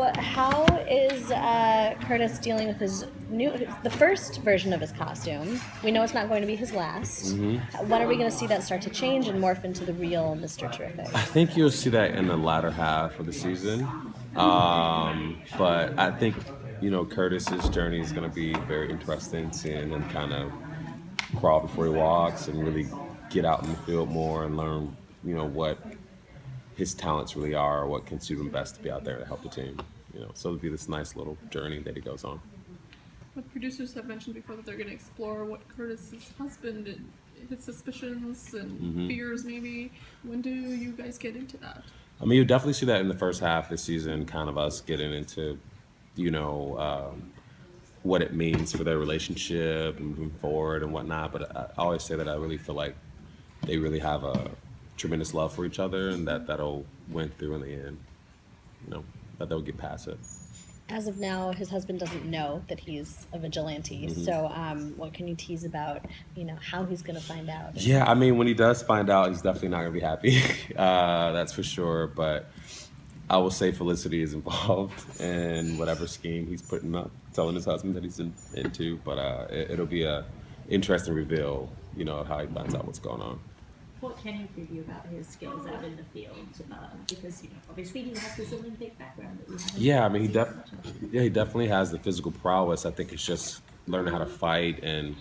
How is Curtis dealing with the first version of his costume? We know it's not going to be his last. When are we going to see that start to change and morph into the real Mr. Terrific? I think you'll see that in the latter half of the season. But I think, Curtis's journey is going to be very interesting, seeing him kind of crawl before he walks and really get out in the field more and learn, what his talents really are, or what can suit him best to be out there to help the team. So it'll be this nice little journey that he goes on. But producers have mentioned before that they're going to explore what Curtis's husband and his suspicions and fears maybe. When do you guys get into that? I mean, you'll definitely see that in the first half of the season, kind of us getting into, what it means for their relationship and moving forward and whatnot. But I always say that I really feel like they really have a tremendous love for each other, and that'll win through in the end. That they'll get past it. As of now, his husband doesn't know that he's a vigilante. So, what can you tease about? How he's going to find out? Yeah, I mean, when he does find out, he's definitely not going to be happy. That's for sure. But I will say Felicity is involved in whatever scheme he's putting up, telling his husband that he's into. But it'll be a interesting reveal, of how he finds out what's going on. What can you preview about his skills out in the field? Because obviously he has this Olympic background that we haven't. Yeah, I mean, he definitely has the physical prowess. I think it's just learning how to fight and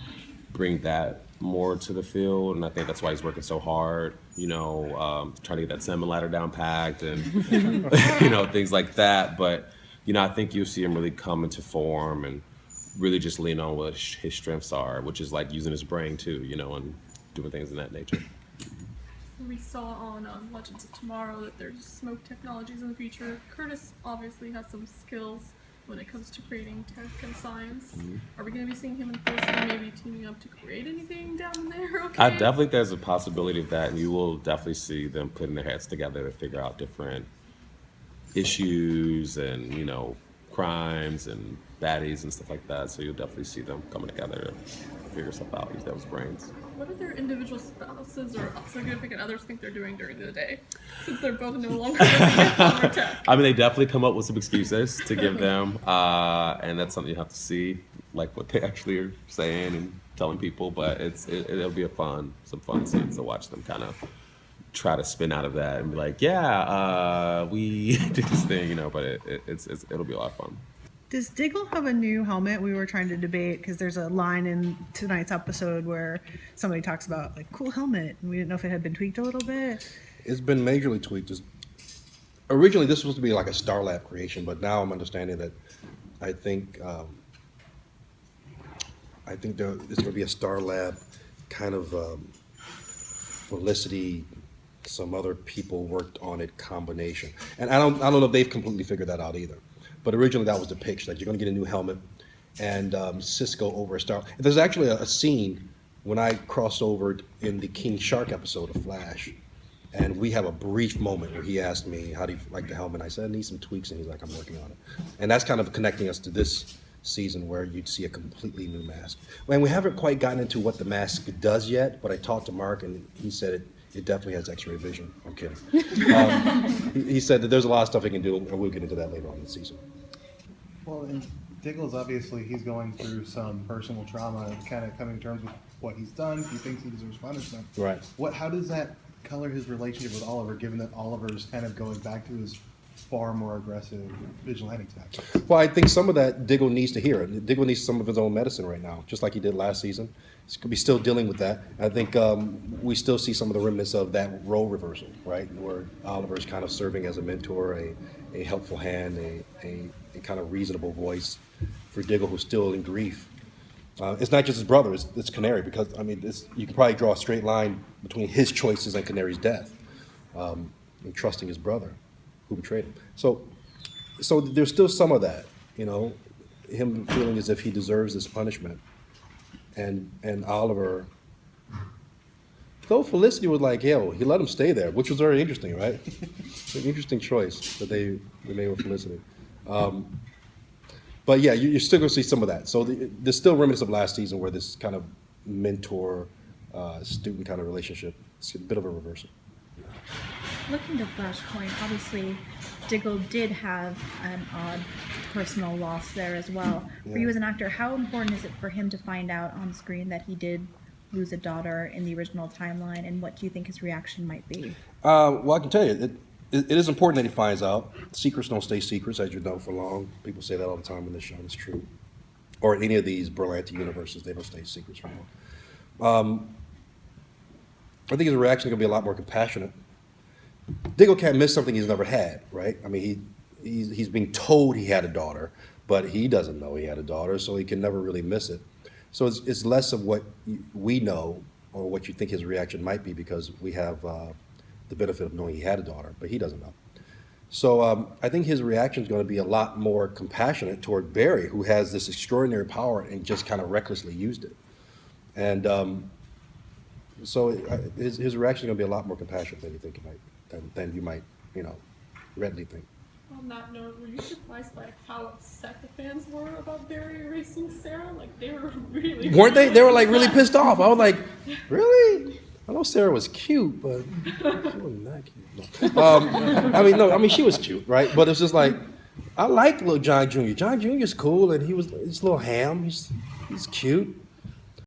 bring that more to the field, and I think that's why he's working so hard. Trying to get that salmon ladder down packed and things like that. But I think you'll see him really come into form and really just lean on what his strengths are, which is like using his brain too, and doing things in that nature. We saw on Legends of Tomorrow that there's smoke technologies in the future. Curtis obviously has some skills when it comes to creating tech and science. Are we going to be seeing him and Felicity maybe teaming up to create anything down there? Okay. I definitely think there's a possibility of that, and you will definitely see them putting their heads together to figure out different issues and, crimes and baddies and stuff like that. So you'll definitely see them coming together to figure stuff out, use those brains. What do their individual spouses or significant others think they're doing during the day, since they're both no longer looking at tech? I mean, they definitely come up with some excuses to give them, and that's something you have to see, like what they actually are saying and telling people. But it'll be some fun scenes to watch them kind of try to spin out of that and be like, we did this thing, But it'll be a lot of fun. Does Diggle have a new helmet? We were trying to debate because there's a line in tonight's episode where somebody talks about like cool helmet, and we didn't know if it had been tweaked a little bit. It's been majorly tweaked. Originally, this was supposed to be like a Star Lab creation, but now I'm understanding that I think there's going to be a Star Lab kind of Felicity. Some other people worked on it combination, and I don't know if they've completely figured that out either. But originally that was the pitch, that you're going to get a new helmet and Cisco over a star. And there's actually a scene when I crossed over in the King Shark episode of Flash, and we have a brief moment where he asked me, how do you like the helmet? I said, I need some tweaks, and he's like, I'm working on it. And that's kind of connecting us to this season where you'd see a completely new mask. And we haven't quite gotten into what the mask does yet, but I talked to Mark, and he said it definitely has X-ray vision. I'm kidding. He said that there's a lot of stuff he can do, and we'll get into that later on in the season. Well, and Diggle's obviously, he's going through some personal trauma and kind of coming to terms with what he's done. He thinks he deserves punishment. Right. How does that color his relationship with Oliver, given that Oliver's kind of going back to his far more aggressive vigilante tactics? Well, I think some of that Diggle needs to hear. Diggle needs some of his own medicine right now, just like he did last season. He's going to be still dealing with that. I think we still see some of the remnants of that role reversal, right, where Oliver's kind of serving as a mentor, a helpful hand, a kind of reasonable voice for Diggle, who's still in grief. It's not just his brother, it's Canary, because, I mean, you can probably draw a straight line between his choices and Canary's death, and trusting his brother, who betrayed him. So there's still some of that, him feeling as if he deserves this punishment. And Oliver, though Felicity was like, he let him stay there, which was very interesting, right? An interesting choice that they made with Felicity. But yeah, you're still going to see some of that. So there's still remnants of last season where this kind of mentor-student kind of relationship, it's a bit of a reversal. looking to Flashpoint, obviously, Diggle did have an odd personal loss there as well. For you as an actor, how important is it for him to find out on screen that he did lose a daughter in the original timeline, and what do you think his reaction might be? Well, I can tell you, it is important that he finds out. Secrets don't stay secrets, as you know, for long. People say that all the time in this show, and it's true. Or in any of these Berlanti universes, they don't stay secrets for long. I think his reaction is going to be a lot more compassionate. Diggle can't miss something he's never had, right? I mean, he's being told he had a daughter, but he doesn't know he had a daughter, so he can never really miss it. So it's less of what we know or what you think his reaction might be, because we have the benefit of knowing he had a daughter, but he doesn't know. So I think his reaction is going to be a lot more compassionate toward Barry, who has this extraordinary power and just kind of recklessly used it. And so his reaction is going to be a lot more compassionate than you think it might, than you might, readily think. On that note, were you surprised by how upset the fans were about Barry erasing Sarah? Like, they were really... Weren't they? They were like really pissed off. I was like, really? I know Sarah was cute, but she wasn't that cute. No. I mean, she was cute, right? But it's just like, I like little John Jr. John Jr.'s cool, and he's a little ham. He's cute.